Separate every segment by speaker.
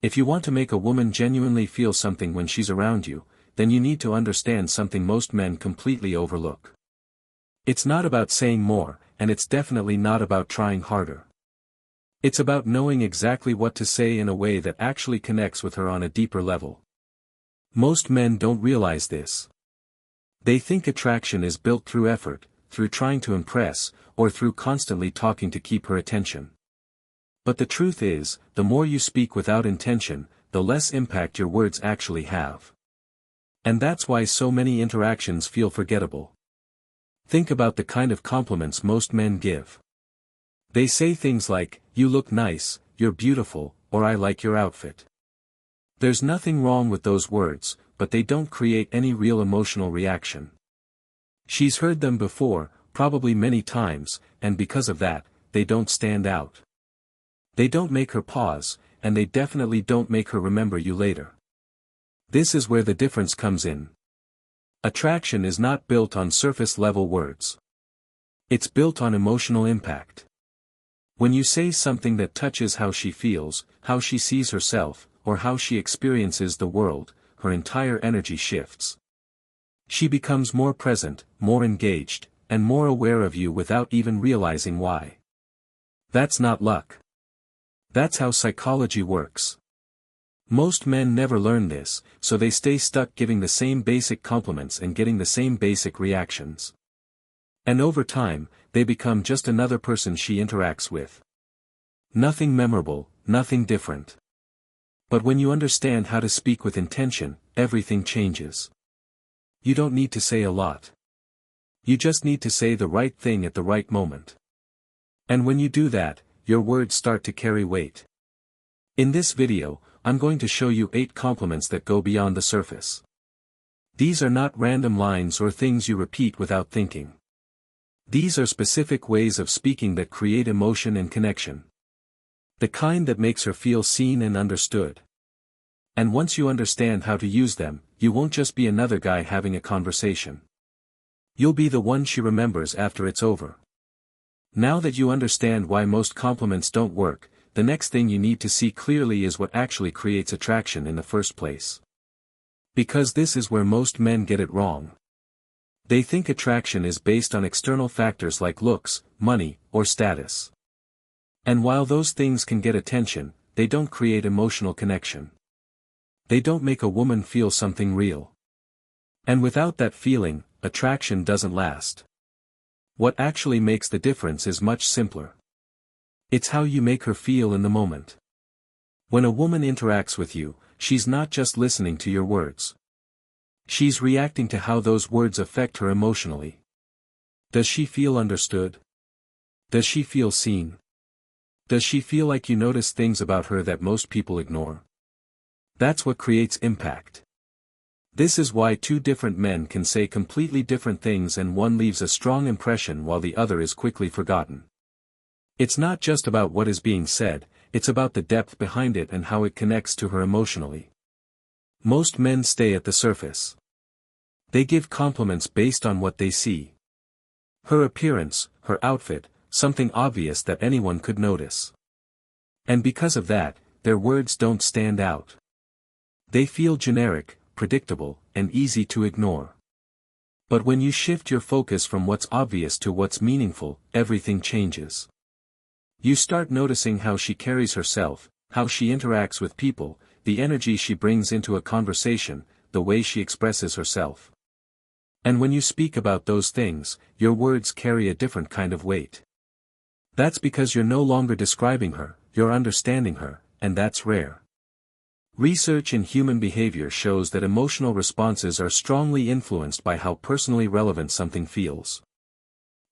Speaker 1: If you want to make a woman genuinely feel something when she's around you, then you need to understand something most men completely overlook. It's not about saying more, and it's definitely not about trying harder. It's about knowing exactly what to say in a way that actually connects with her on a deeper level. Most men don't realize this. They think attraction is built through effort, through trying to impress, or through constantly talking to keep her attention. But the truth is, the more you speak without intention, the less impact your words actually have. And that's why so many interactions feel forgettable. Think about the kind of compliments most men give. They say things like, "You look nice, you're beautiful," or "I like your outfit." There's nothing wrong with those words, but they don't create any real emotional reaction. She's heard them before, probably many times, and because of that, they don't stand out. They don't make her pause, and they definitely don't make her remember you later. This is where the difference comes in. Attraction is not built on surface-level words. It's built on emotional impact. When you say something that touches how she feels, how she sees herself, or how she experiences the world, her entire energy shifts. She becomes more present, more engaged, and more aware of you without even realizing why. That's not luck. That's how psychology works. Most men never learn this, so they stay stuck giving the same basic compliments and getting the same basic reactions. And over time, they become just another person she interacts with. Nothing memorable, nothing different. But when you understand how to speak with intention, everything changes. You don't need to say a lot. You just need to say the right thing at the right moment. And when you do that, your words start to carry weight. In this video, I'm going to show you 8 compliments that go beyond the surface. These are not random lines or things you repeat without thinking. These are specific ways of speaking that create emotion and connection. The kind that makes her feel seen and understood. And once you understand how to use them, you won't just be another guy having a conversation. You'll be the one she remembers after it's over. Now that you understand why most compliments don't work, the next thing you need to see clearly is what actually creates attraction in the first place. Because this is where most men get it wrong. They think attraction is based on external factors like looks, money, or status. And while those things can get attention, they don't create emotional connection. They don't make a woman feel something real. And without that feeling, attraction doesn't last. What actually makes the difference is much simpler. It's how you make her feel in the moment. When a woman interacts with you, she's not just listening to your words. She's reacting to how those words affect her emotionally. Does she feel understood? Does she feel seen? Does she feel like you notice things about her that most people ignore? That's what creates impact. This is why 2 different men can say completely different things and one leaves a strong impression while the other is quickly forgotten. It's not just about what is being said, it's about the depth behind it and how it connects to her emotionally. Most men stay at the surface. They give compliments based on what they see. Her appearance, her outfit, something obvious that anyone could notice. And because of that, their words don't stand out. They feel generic, predictable, and easy to ignore. But when you shift your focus from what's obvious to what's meaningful, everything changes. You start noticing how she carries herself, how she interacts with people, the energy she brings into a conversation, the way she expresses herself. And when you speak about those things, your words carry a different kind of weight. That's because you're no longer describing her, you're understanding her, and that's rare. Research in human behavior shows that emotional responses are strongly influenced by how personally relevant something feels.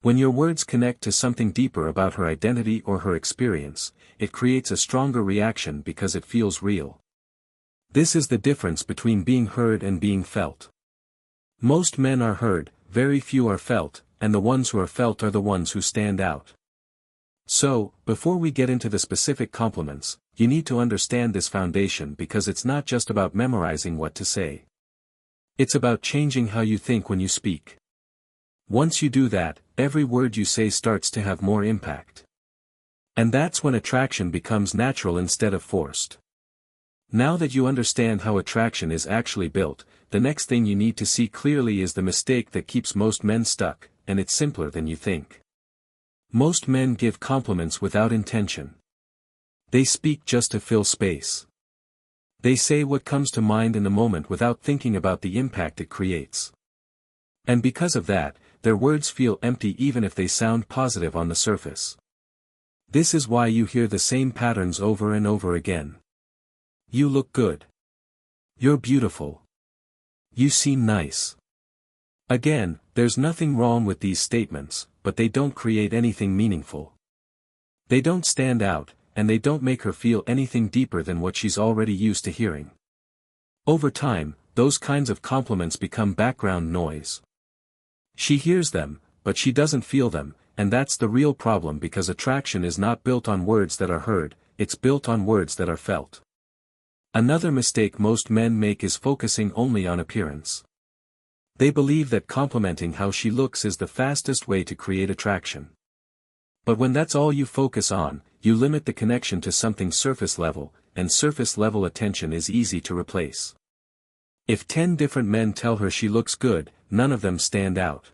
Speaker 1: When your words connect to something deeper about her identity or her experience, it creates a stronger reaction because it feels real. This is the difference between being heard and being felt. Most men are heard, very few are felt, and the ones who are felt are the ones who stand out. So, before we get into the specific compliments, you need to understand this foundation because it's not just about memorizing what to say. It's about changing how you think when you speak. Once you do that, every word you say starts to have more impact. And that's when attraction becomes natural instead of forced. Now that you understand how attraction is actually built, the next thing you need to see clearly is the mistake that keeps most men stuck, and it's simpler than you think. Most men give compliments without intention. They speak just to fill space. They say what comes to mind in the moment without thinking about the impact it creates. And because of that, their words feel empty even if they sound positive on the surface. This is why you hear the same patterns over and over again. You look good. You're beautiful. You seem nice. Again, there's nothing wrong with these statements, but they don't create anything meaningful. They don't stand out, and they don't make her feel anything deeper than what she's already used to hearing. Over time, those kinds of compliments become background noise. She hears them, but she doesn't feel them, and that's the real problem because attraction is not built on words that are heard, it's built on words that are felt. Another mistake most men make is focusing only on appearance. They believe that complimenting how she looks is the fastest way to create attraction. But when that's all you focus on, you limit the connection to something surface level, and surface level attention is easy to replace. If 10 different men tell her she looks good, none of them stand out.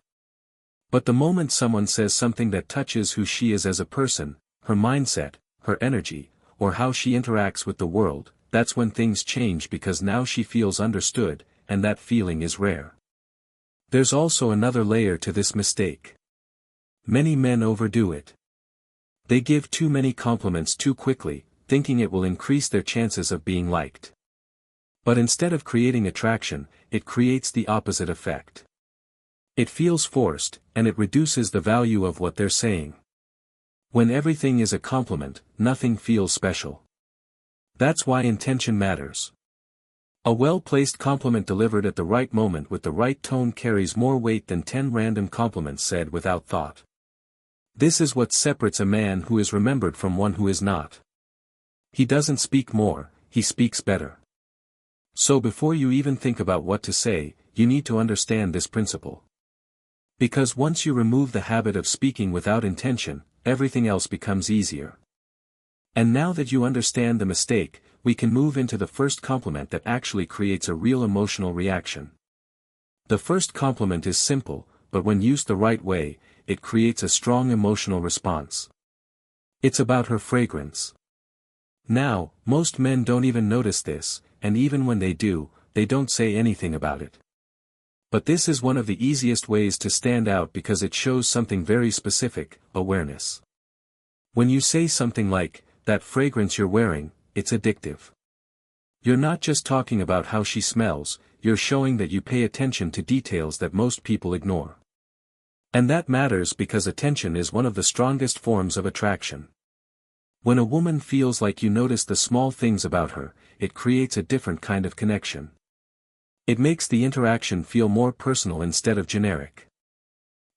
Speaker 1: But the moment someone says something that touches who she is as a person, her mindset, her energy, or how she interacts with the world, that's when things change because now she feels understood, and that feeling is rare. There's also another layer to this mistake. Many men overdo it. They give too many compliments too quickly, thinking it will increase their chances of being liked. But instead of creating attraction, it creates the opposite effect. It feels forced, and it reduces the value of what they're saying. When everything is a compliment, nothing feels special. That's why intention matters. A well-placed compliment delivered at the right moment with the right tone carries more weight than 10 random compliments said without thought. This is what separates a man who is remembered from one who is not. He doesn't speak more, he speaks better. So before you even think about what to say, you need to understand this principle. Because once you remove the habit of speaking without intention, everything else becomes easier. And now that you understand the mistake, we can move into the first compliment that actually creates a real emotional reaction. The first compliment is simple, but when used the right way, it creates a strong emotional response. It's about her fragrance. Now, most men don't even notice this, and even when they do, they don't say anything about it. But this is one of the easiest ways to stand out because it shows something very specific: awareness. When you say something like, "That fragrance you're wearing, it's addictive." You're not just talking about how she smells, you're showing that you pay attention to details that most people ignore. And that matters because attention is one of the strongest forms of attraction. When a woman feels like you notice the small things about her, it creates a different kind of connection. It makes the interaction feel more personal instead of generic.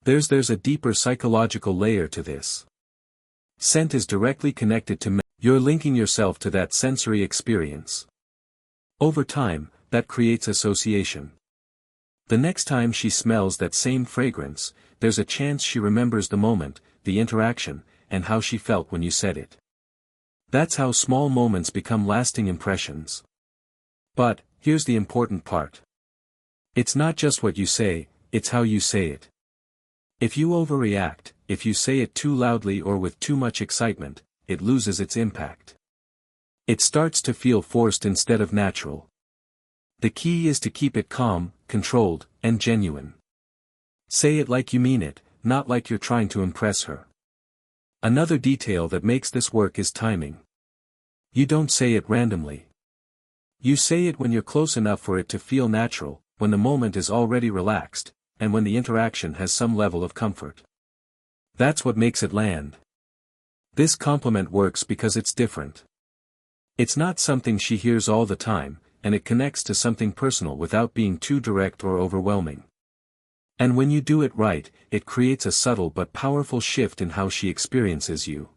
Speaker 1: There's a deeper psychological layer to this. Scent is directly connected to you're linking yourself to that sensory experience. Over time, that creates association. The next time she smells that same fragrance, there's a chance she remembers the moment, the interaction, and how she felt when you said it. That's how small moments become lasting impressions. But, here's the important part. It's not just what you say, it's how you say it. If you overreact, if you say it too loudly or with too much excitement, it loses its impact. It starts to feel forced instead of natural. The key is to keep it calm, controlled, and genuine. Say it like you mean it, not like you're trying to impress her. Another detail that makes this work is timing. You don't say it randomly. You say it when you're close enough for it to feel natural, when the moment is already relaxed, and when the interaction has some level of comfort. That's what makes it land. This compliment works because it's different. It's not something she hears all the time, and it connects to something personal without being too direct or overwhelming. And when you do it right, it creates a subtle but powerful shift in how she experiences you.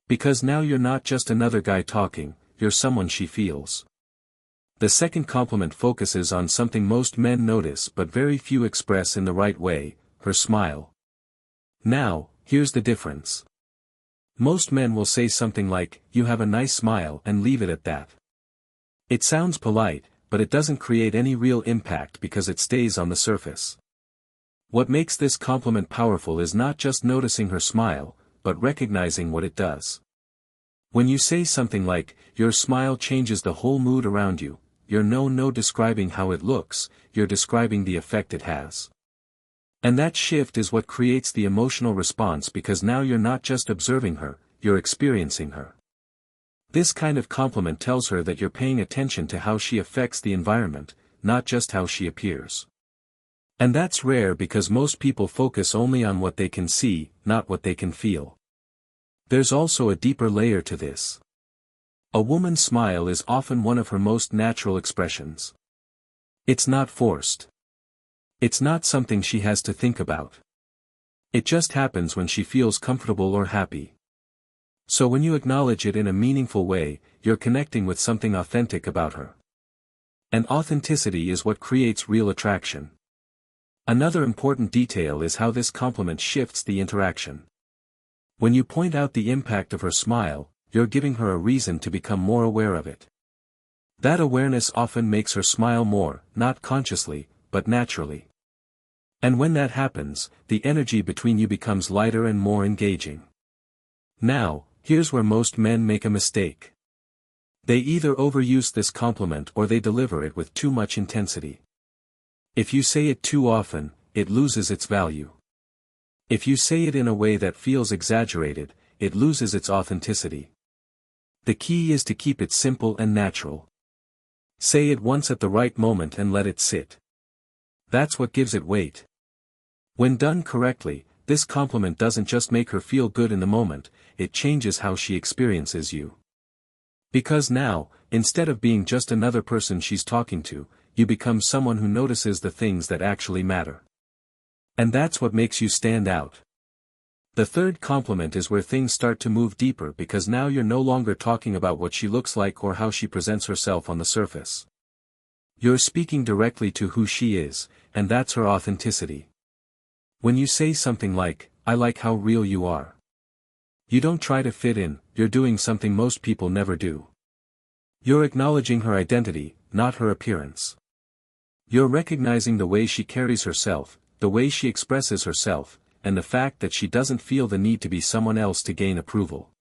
Speaker 1: Because now you're not just another guy talking, you're someone she feels. The second compliment focuses on something most men notice but very few express in the right way: her smile. Now, here's the difference. Most men will say something like, "You have a nice smile," and leave it at that. It sounds polite, but it doesn't create any real impact because it stays on the surface. What makes this compliment powerful is not just noticing her smile, but recognizing what it does. When you say something like, "Your smile changes the whole mood around you," you're no describing how it looks, you're describing the effect it has. And that shift is what creates the emotional response, because now you're not just observing her, you're experiencing her. This kind of compliment tells her that you're paying attention to how she affects the environment, not just how she appears. And that's rare because most people focus only on what they can see, not what they can feel. There's also a deeper layer to this. A woman's smile is often one of her most natural expressions. It's not forced. It's not something she has to think about. It just happens when she feels comfortable or happy. So when you acknowledge it in a meaningful way, you're connecting with something authentic about her. And authenticity is what creates real attraction. Another important detail is how this compliment shifts the interaction. When you point out the impact of her smile, you're giving her a reason to become more aware of it. That awareness often makes her smile more, not consciously, but naturally. And when that happens, the energy between you becomes lighter and more engaging. Now, here's where most men make a mistake. They either overuse this compliment or they deliver it with too much intensity. If you say it too often, it loses its value. If you say it in a way that feels exaggerated, it loses its authenticity. The key is to keep it simple and natural. Say it once at the right moment and let it sit. That's what gives it weight. When done correctly, this compliment doesn't just make her feel good in the moment, it changes how she experiences you. Because now, instead of being just another person she's talking to, you become someone who notices the things that actually matter. And that's what makes you stand out. The third compliment is where things start to move deeper, because now you're no longer talking about what she looks like or how she presents herself on the surface. You're speaking directly to who she is, and that's her authenticity. When you say something like, "I like how real you are," you don't try to fit in, you're doing something most people never do. You're acknowledging her identity, not her appearance. You're recognizing the way she carries herself, the way she expresses herself, and the fact that she doesn't feel the need to be someone else to gain approval.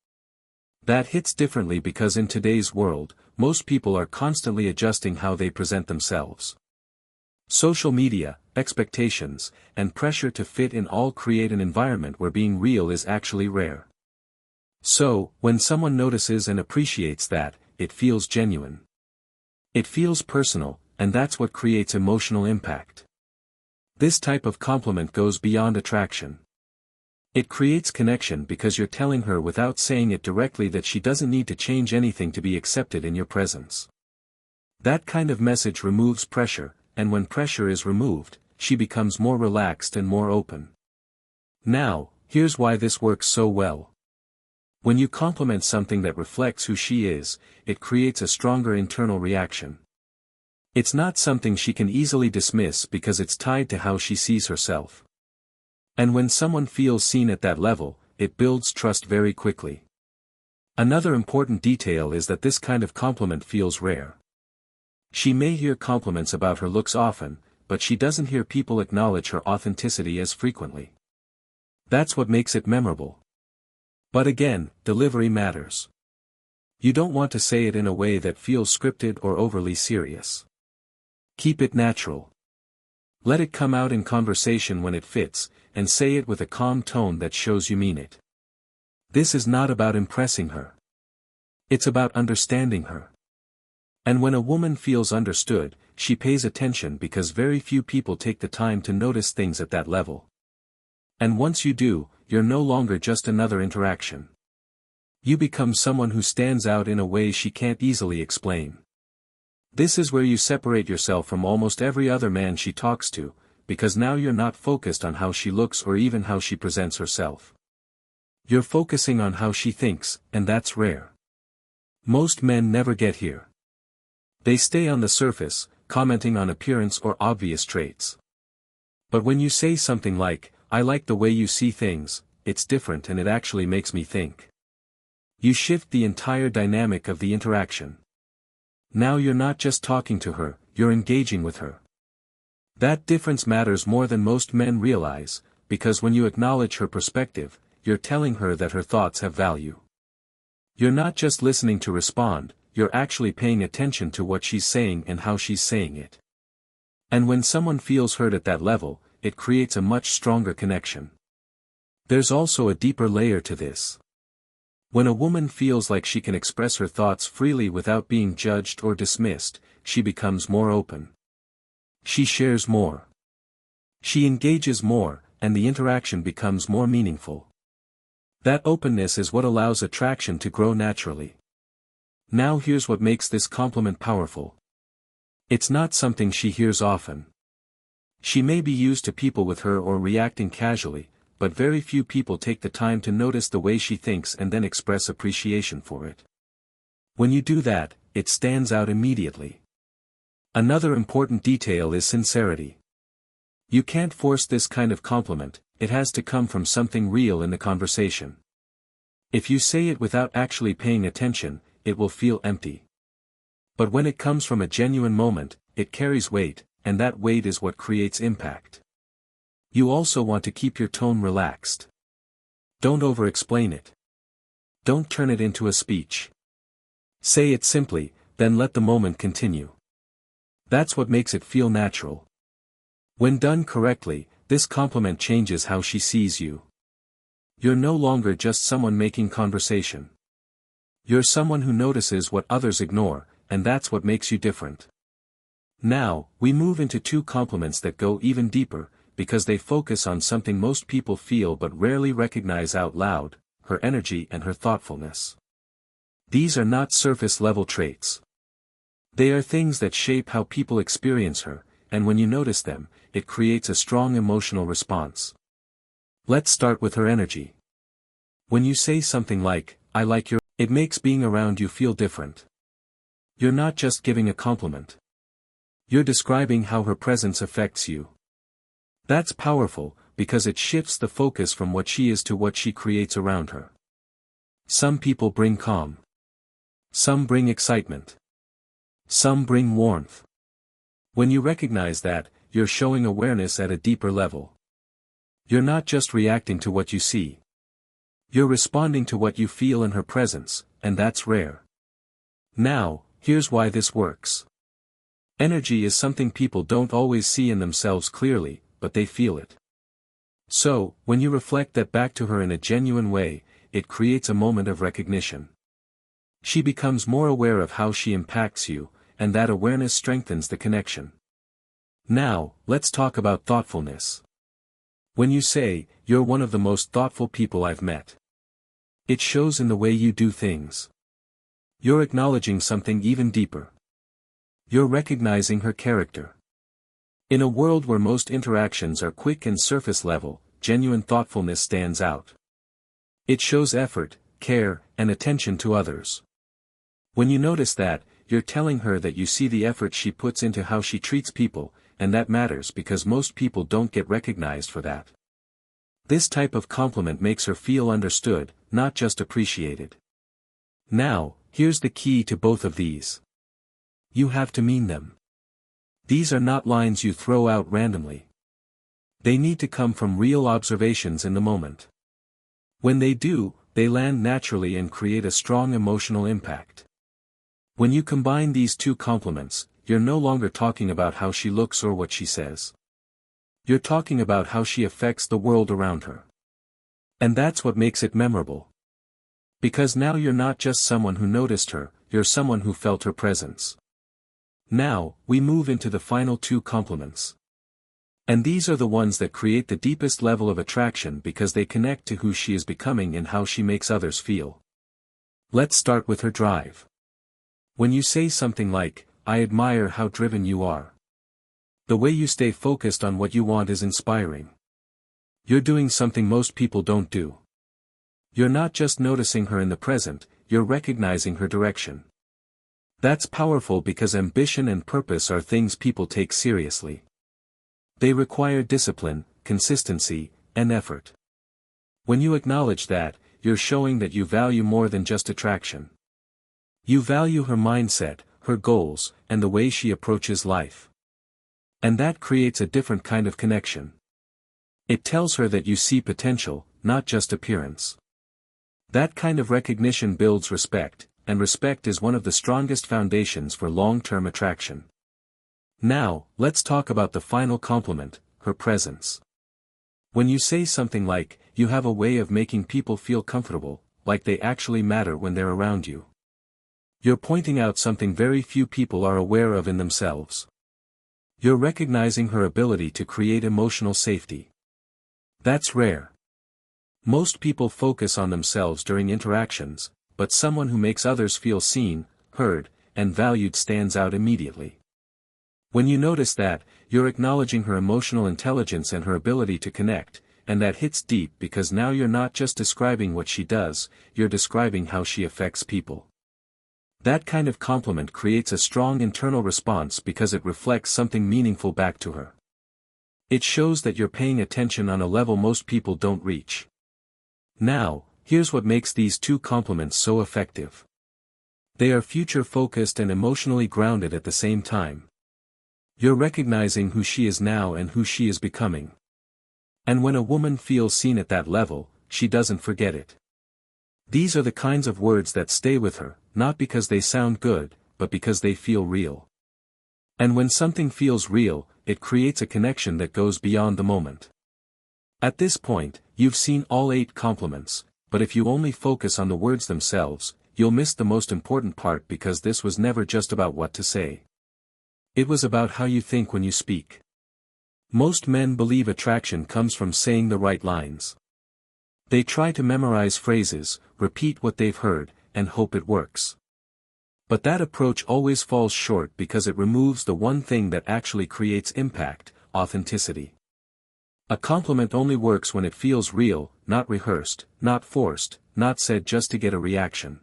Speaker 1: That hits differently because in today's world, most people are constantly adjusting how they present themselves. Social media, expectations, and pressure to fit in all create an environment where being real is actually rare. So, when someone notices and appreciates that, it feels genuine. It feels personal, and that's what creates emotional impact. This type of compliment goes beyond attraction. It creates connection because you're telling her without saying it directly that she doesn't need to change anything to be accepted in your presence. That kind of message removes pressure, and when pressure is removed, she becomes more relaxed and more open. Now, here's why this works so well. When you compliment something that reflects who she is, it creates a stronger internal reaction. It's not something she can easily dismiss because it's tied to how she sees herself. And when someone feels seen at that level, it builds trust very quickly. Another important detail is that this kind of compliment feels rare. She may hear compliments about her looks often, but she doesn't hear people acknowledge her authenticity as frequently. That's what makes it memorable. But again, delivery matters. You don't want to say it in a way that feels scripted or overly serious. Keep it natural. Let it come out in conversation when it fits, and say it with a calm tone that shows you mean it. This is not about impressing her. It's about understanding her. And when a woman feels understood, she pays attention because very few people take the time to notice things at that level. And once you do, you're no longer just another interaction. You become someone who stands out in a way she can't easily explain. This is where you separate yourself from almost every other man she talks to, because now you're not focused on how she looks or even how she presents herself. You're focusing on how she thinks, and that's rare. Most men never get here. They stay on the surface, commenting on appearance or obvious traits. But when you say something like, "I like the way you see things, it's different and it actually makes me think," you shift the entire dynamic of the interaction. Now you're not just talking to her, you're engaging with her. That difference matters more than most men realize, because when you acknowledge her perspective, you're telling her that her thoughts have value. You're not just listening to respond, you're actually paying attention to what she's saying and how she's saying it. And when someone feels heard at that level, it creates a much stronger connection. There's also a deeper layer to this. When a woman feels like she can express her thoughts freely without being judged or dismissed, she becomes more open. She shares more. She engages more, and the interaction becomes more meaningful. That openness is what allows attraction to grow naturally. Now here's what makes this compliment powerful. It's not something she hears often. She may be used to people with her or reacting casually, but very few people take the time to notice the way she thinks and then express appreciation for it. When you do that, it stands out immediately. Another important detail is sincerity. You can't force this kind of compliment, it has to come from something real in the conversation. If you say it without actually paying attention, it will feel empty. But when it comes from a genuine moment, it carries weight, and that weight is what creates impact. You also want to keep your tone relaxed. Don't over-explain it. Don't turn it into a speech. Say it simply, then let the moment continue. That's what makes it feel natural. When done correctly, this compliment changes how she sees you. You're no longer just someone making conversation. You're someone who notices what others ignore, and that's what makes you different. Now, we move into two compliments that go even deeper, because they focus on something most people feel but rarely recognize out loud: her energy and her thoughtfulness. These are not surface-level traits. They are things that shape how people experience her, and when you notice them, it creates a strong emotional response. Let's start with her energy. When you say something like, "I like your," it makes being around you feel different. You're not just giving a compliment. You're describing how her presence affects you. That's powerful, because it shifts the focus from what she is to what she creates around her. Some people bring calm. Some bring excitement. Some bring warmth. When you recognize that, you're showing awareness at a deeper level. You're not just reacting to what you see. You're responding to what you feel in her presence, and that's rare. Now, here's why this works. Energy is something people don't always see in themselves clearly, but they feel it. So, when you reflect that back to her in a genuine way, it creates a moment of recognition. She becomes more aware of how she impacts you, and that awareness strengthens the connection. Now, let's talk about thoughtfulness. When you say, "You're one of the most thoughtful people I've met," it shows in the way you do things. You're acknowledging something even deeper. You're recognizing her character. In a world where most interactions are quick and surface level, genuine thoughtfulness stands out. It shows effort, care, and attention to others. When you notice that, you're telling her that you see the effort she puts into how she treats people, and that matters because most people don't get recognized for that. This type of compliment makes her feel understood, not just appreciated. Now, here's the key to both of these. You have to mean them. These are not lines you throw out randomly. They need to come from real observations in the moment. When they do, they land naturally and create a strong emotional impact. When you combine these two compliments, you're no longer talking about how she looks or what she says. You're talking about how she affects the world around her. And that's what makes it memorable. Because now you're not just someone who noticed her, you're someone who felt her presence. Now, we move into the final two compliments. And these are the ones that create the deepest level of attraction because they connect to who she is becoming and how she makes others feel. Let's start with her drive. When you say something like, "I admire how driven you are," the way you stay focused on what you want is inspiring. You're doing something most people don't do. You're not just noticing her in the present, you're recognizing her direction. That's powerful because ambition and purpose are things people take seriously. They require discipline, consistency, and effort. When you acknowledge that, you're showing that you value more than just attraction. You value her mindset, her goals, and the way she approaches life. And that creates a different kind of connection. It tells her that you see potential, not just appearance. That kind of recognition builds respect, and respect is one of the strongest foundations for long-term attraction. Now, let's talk about the final compliment, her presence. When you say something like, "You have a way of making people feel comfortable," like they actually matter when they're around you. You're pointing out something very few people are aware of in themselves. You're recognizing her ability to create emotional safety. That's rare. Most people focus on themselves during interactions, but someone who makes others feel seen, heard, and valued stands out immediately. When you notice that, you're acknowledging her emotional intelligence and her ability to connect, and that hits deep because now you're not just describing what she does, you're describing how she affects people. That kind of compliment creates a strong internal response because it reflects something meaningful back to her. It shows that you're paying attention on a level most people don't reach. Now, here's what makes these two compliments so effective. They are future-focused and emotionally grounded at the same time. You're recognizing who she is now and who she is becoming. And when a woman feels seen at that level, she doesn't forget it. These are the kinds of words that stay with her, not because they sound good, but because they feel real. And when something feels real, it creates a connection that goes beyond the moment. At this point, you've seen all 8 compliments, but if you only focus on the words themselves, you'll miss the most important part because this was never just about what to say. It was about how you think when you speak. Most men believe attraction comes from saying the right lines. They try to memorize phrases, repeat what they've heard, and hope it works. But that approach always falls short because it removes the one thing that actually creates impact: authenticity. A compliment only works when it feels real, not rehearsed, not forced, not said just to get a reaction.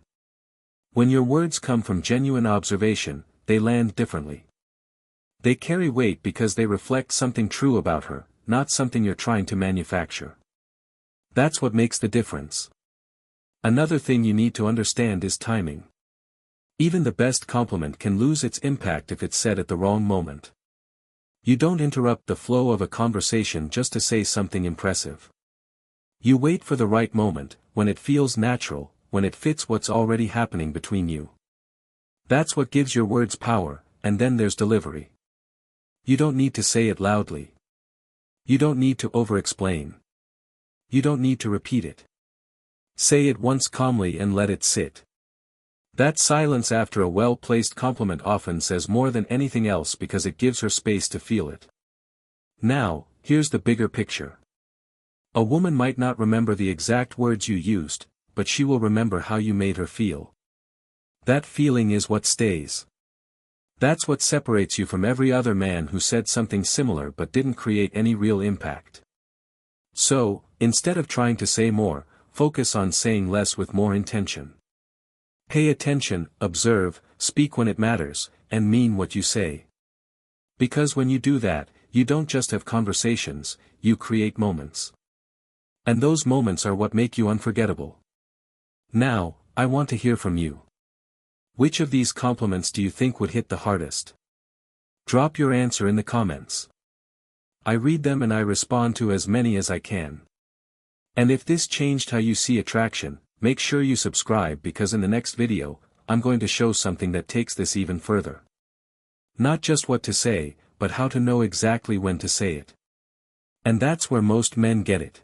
Speaker 1: When your words come from genuine observation, they land differently. They carry weight because they reflect something true about her, not something you're trying to manufacture. That's what makes the difference. Another thing you need to understand is timing. Even the best compliment can lose its impact if it's said at the wrong moment. You don't interrupt the flow of a conversation just to say something impressive. You wait for the right moment, when it feels natural, when it fits what's already happening between you. That's what gives your words power, and then there's delivery. You don't need to say it loudly. You don't need to over-explain. You don't need to repeat it. Say it once calmly and let it sit. That silence after a well-placed compliment often says more than anything else because it gives her space to feel it. Now, here's the bigger picture. A woman might not remember the exact words you used, but she will remember how you made her feel. That feeling is what stays. That's what separates you from every other man who said something similar but didn't create any real impact. So, instead of trying to say more, focus on saying less with more intention. Pay attention, observe, speak when it matters, and mean what you say. Because when you do that, you don't just have conversations, you create moments. And those moments are what make you unforgettable. Now, I want to hear from you. Which of these compliments do you think would hit the hardest? Drop your answer in the comments. I read them and I respond to as many as I can. And if this changed how you see attraction, make sure you subscribe because in the next video, I'm going to show something that takes this even further. Not just what to say, but how to know exactly when to say it. And that's where most men get it.